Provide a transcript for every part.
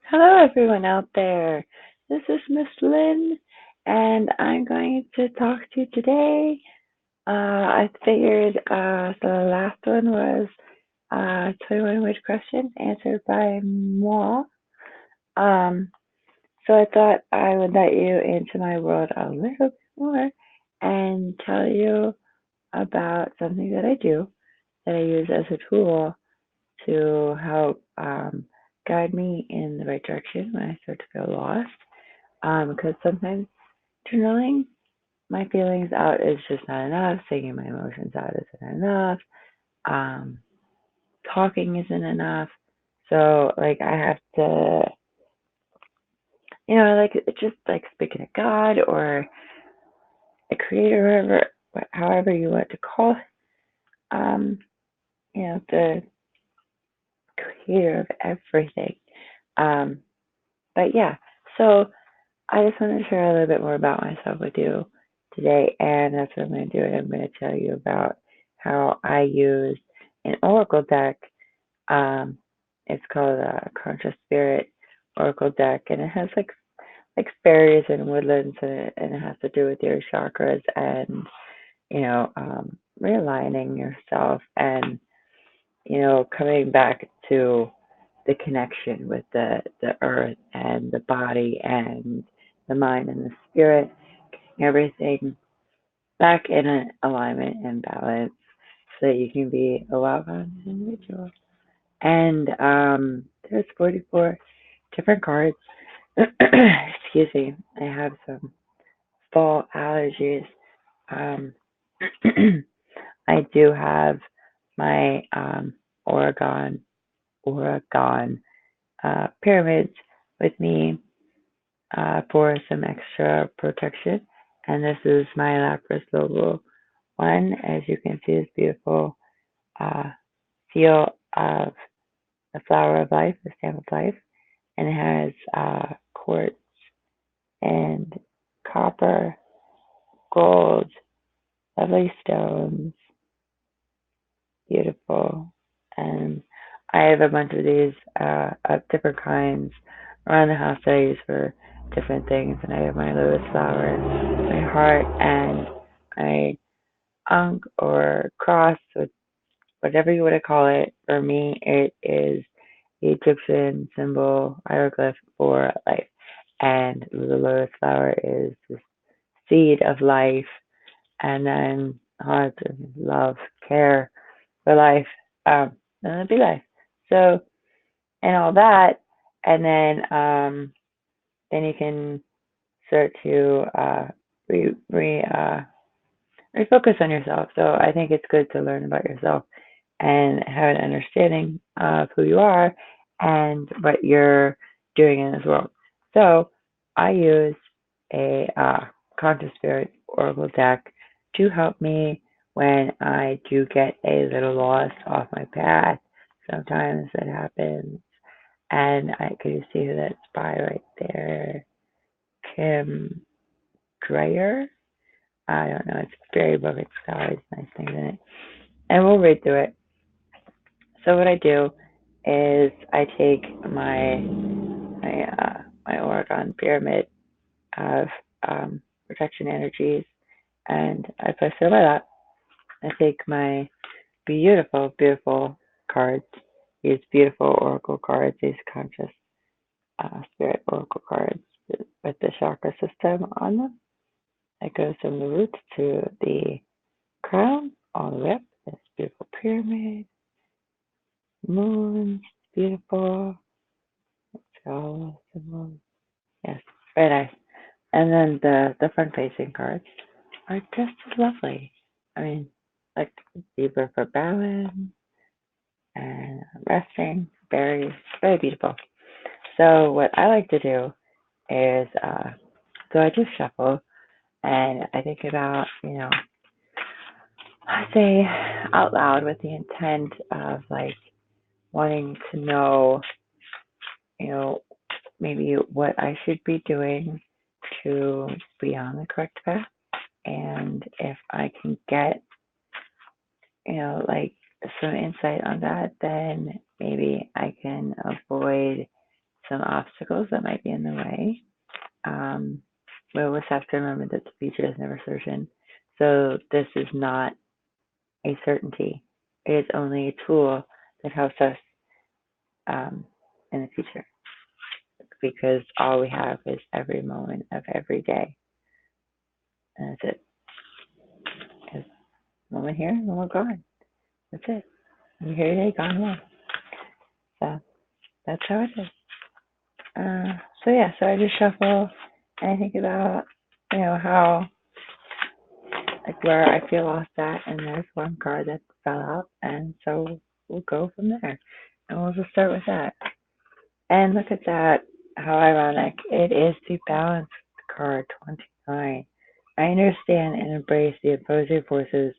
Hello, everyone out there. This is MizLynn, and I'm going to talk to you today. I figured the last one was 21 word question answered by moi. Um, so I thought I would let you into my world a little bit more and tell you about something that I do that I use as a tool to help guide me in the right direction when I start to feel lost. Because sometimes journaling my feelings out is just not enough. Saying my emotions out isn't enough. Um, Talking isn't enough. So like I have to, like it's just like speaking to God or the Creator, however you want to call it. Um, the Creator of everything. Um, but yeah, so I just wanted to share a little bit more about myself with you today, and that's what I'm going to do. I'm going to tell you about how I use an oracle deck. Um, it's called a Conscious Spirit Oracle deck, and it has like fairies and woodlands in it, and it has to do with your chakras and realigning yourself and coming back to the connection with the earth and the body and the mind and the spirit, everything back in an alignment and balance so that you can be a well-rounded individual. And there's 44 different cards. Excuse me, I have some fall allergies. Um, I do have my Oregon pyramids with me for some extra protection. And this is my Lapras Global one. As you can see, this beautiful uh, seal of the flower of life, the stem of life. And it has quartz and copper, gold, lovely stones, beautiful. And I have a bunch of these of different kinds around the house that I use for different things. And I have my lotus flower, my heart, and my ankh or cross, with whatever you want to call it. For me, it is the Egyptian symbol hieroglyph for life. And the lotus flower is the seed of life, and then heart and love, care for life, and it'd be life. So, and all that, and then you can start to refocus on yourself. So I think it's good to learn about yourself and have an understanding of who you are and what you're doing in this world. So I use a conscious spirit oracle deck to help me when I do get a little lost off my path. Sometimes it happens, and I could just see who that's by right there. Kim Dreyer. I don't know. It's very book. It's got all these nice things in it, and we'll read through it. So what I do is I take my Oregon pyramid of protection energies and I place it on my lap. I take my beautiful, beautiful cards, these beautiful oracle cards, these conscious spirit oracle cards with the chakra system on them. It goes from the roots to the crown, all the way up. This beautiful pyramid, moon, beautiful. So symbols. Yes, very nice. And then the front facing cards are just as lovely. I mean, like zebra for bowing and resting, very beautiful. So what I like to do is so I just shuffle and I think about, I say out loud with the intent of like wanting to know, you know, maybe what I should be doing to be on the correct path. And if I can get, like some insight on that, then maybe I can avoid some obstacles that might be in the way. We always have to remember that the future is never certain. So this is not a certainty. It is only a tool that helps us um, in the future because all we have is every moment of every day. And that's it. Because moment here, moment gone. That's it. You're here today, gone tomorrow. So that's how it is. So yeah, so I just shuffle and I think about, how like where I feel lost at, and there's one card that fell out, and so we'll go from there, and we'll just start with that. And look at that, how ironic it is the balance card 29. I understand and embrace the opposing forces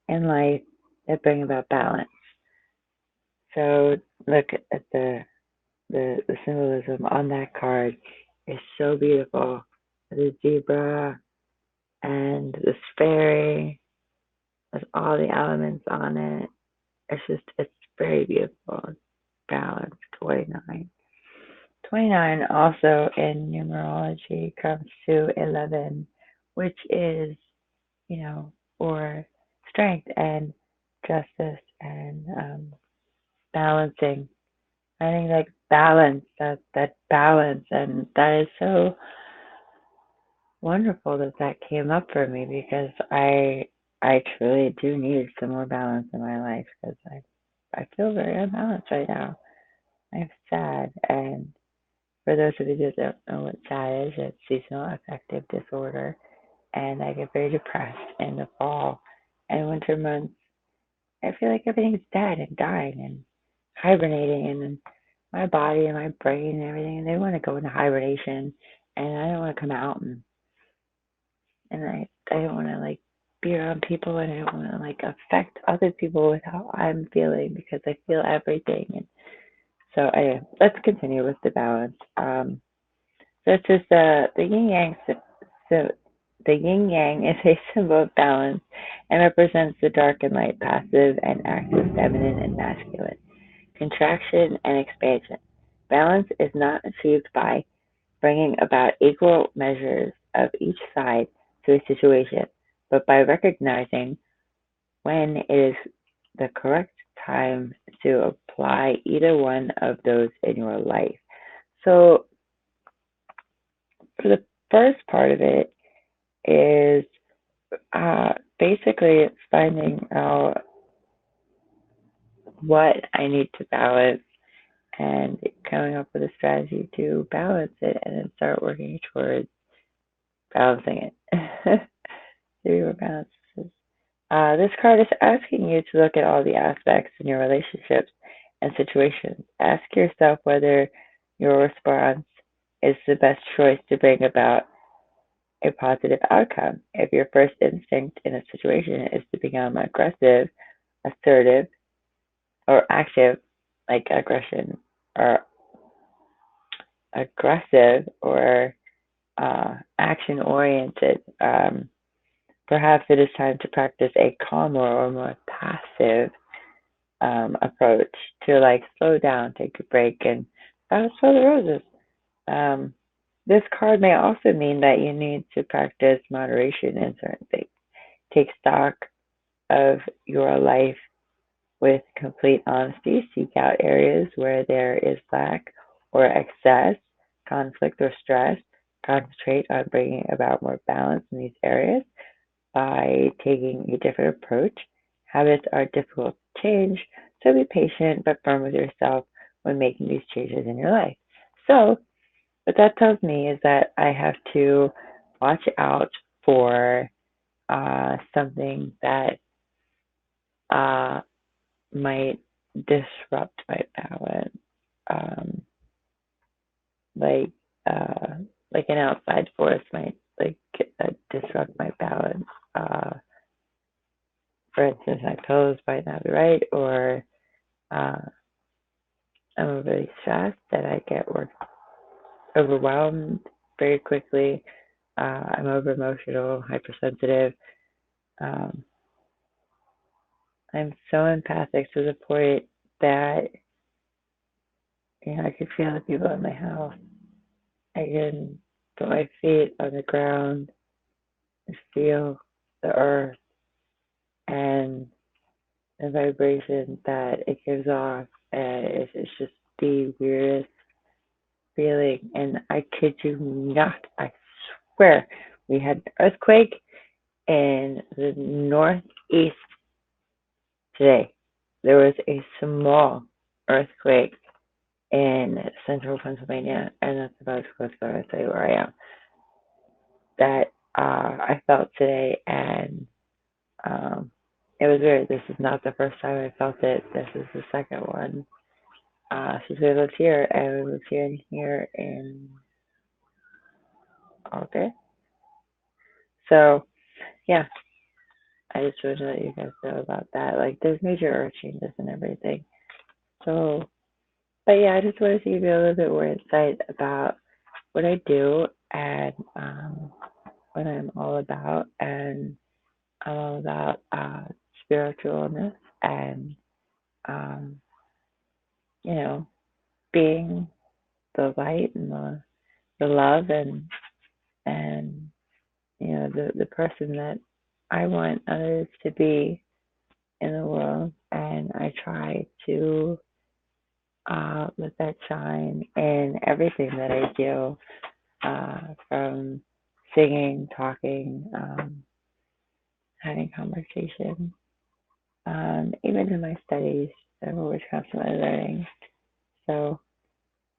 in life that bring about balance. So look at the symbolism on that card is so beautiful. The zebra and the fairy with all the elements on it. It's very beautiful. Balance 29. 29 also in numerology comes to 11, which is, for strength and justice and balancing. I think like balance, that balance, and that is so wonderful that that came up for me because I truly do need some more balance in my life because I feel very unbalanced right now. I'm sad, and for those of you that don't know what SAD is, it's seasonal affective disorder, and I get very depressed in the fall and winter months. I feel like everything's dead and dying and hibernating, and my body and my brain and everything, and they want to go into hibernation, and I don't want to come out, and I don't want to like be around people, and I don't want to like affect other people with how I'm feeling because I feel everything. And so anyway, let's continue with the balance. So it's just the yin yang. So the yin yang is a symbol of balance and represents the dark and light, passive and active, feminine and masculine, contraction and expansion. Balance is not achieved by bringing about equal measures of each side to a situation, but by recognizing when it is the correct time to apply either one of those in your life. So, for the first part of it is basically it's finding out what I need to balance and coming up with a strategy to balance it and then start working towards balancing it. Zero balances. This card is asking you to look at all the aspects in your relationships and situations. Ask yourself whether your response is the best choice to bring about a positive outcome. If your first instinct in a situation is to become aggressive, assertive, or active, like or aggressive or action oriented, perhaps it is time to practice a calmer or more passive approach to like slow down, take a break, and smell the roses. Um, this card may also mean that you need to practice moderation in certain things. Take stock of your life with complete honesty. Seek out areas where there is lack or excess, conflict, or stress. Concentrate on bringing about more balance in these areas by taking a different approach. Habits are difficult to change, so be patient but firm with yourself when making these changes in your life. So, what that tells me is that I have to watch out for something that uh, might disrupt my balance, um, like uh, like an outside force might like disrupt my balance. For instance, my pillows might not be right, or uh, I'm really stressed that I get overwhelmed very quickly. I'm over emotional, hypersensitive. Um, I'm so empathic to the point that I could feel the people in my house. I can put my feet on the ground and feel the earth and the vibration that it gives off. And it's just the weirdest feeling. And I kid you not, I swear, we had an earthquake in the northeast today. There was a small earthquake in central Pennsylvania, and that's about as close as I would say where I am. That I felt today, and it was weird. This is not the first time I felt it. This is the second one. Since we lived here, and we moved here in August. So yeah, I just wanted to let you guys know about that. Like, there's major earth changes and everything. So, but yeah, I just wanted to give you a little bit more insight about what I do and what I'm all about. And I'm all about spiritualness and, um, you know, being the light and the love and the person that I want others to be in the world, and I try to let that shine in everything that I do, from singing, talking, having conversation, even in my studies, I'm always constantly learning. So,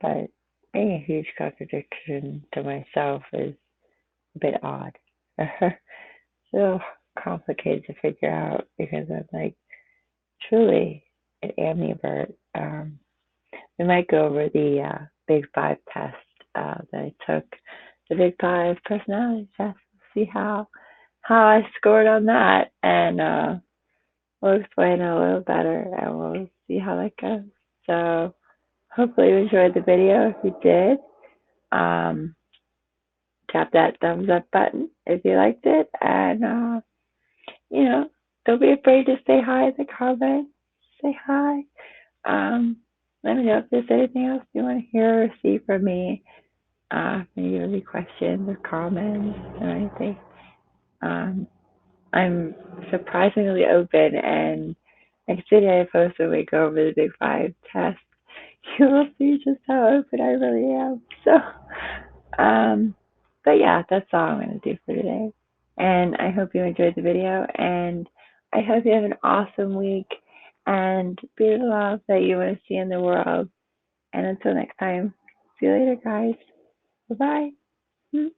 but being a huge contradiction to myself is a bit odd. So complicated to figure out because I'm like truly an ambivert. We might go over the Big Five test that I took, the Big Five personality test. See how I scored on that, and we'll explain it a little better, and we'll see how that goes. So hopefully you enjoyed the video. If you did, um, tap that thumbs up button if you liked it, and you know, don't be afraid to say hi in the comments. Say hi. Um, Let me know if there's anything else you want to hear or see from me. Maybe any questions or comments or anything. Um, I'm surprisingly open, and next video I post when we go over the Big Five test, you will see just how open I really am. So, but yeah, that's all I'm going to do for today. And I hope you enjoyed the video, and I hope you have an awesome week and be the love that you want to see in the world. And until next time, see you later, guys. Bye bye.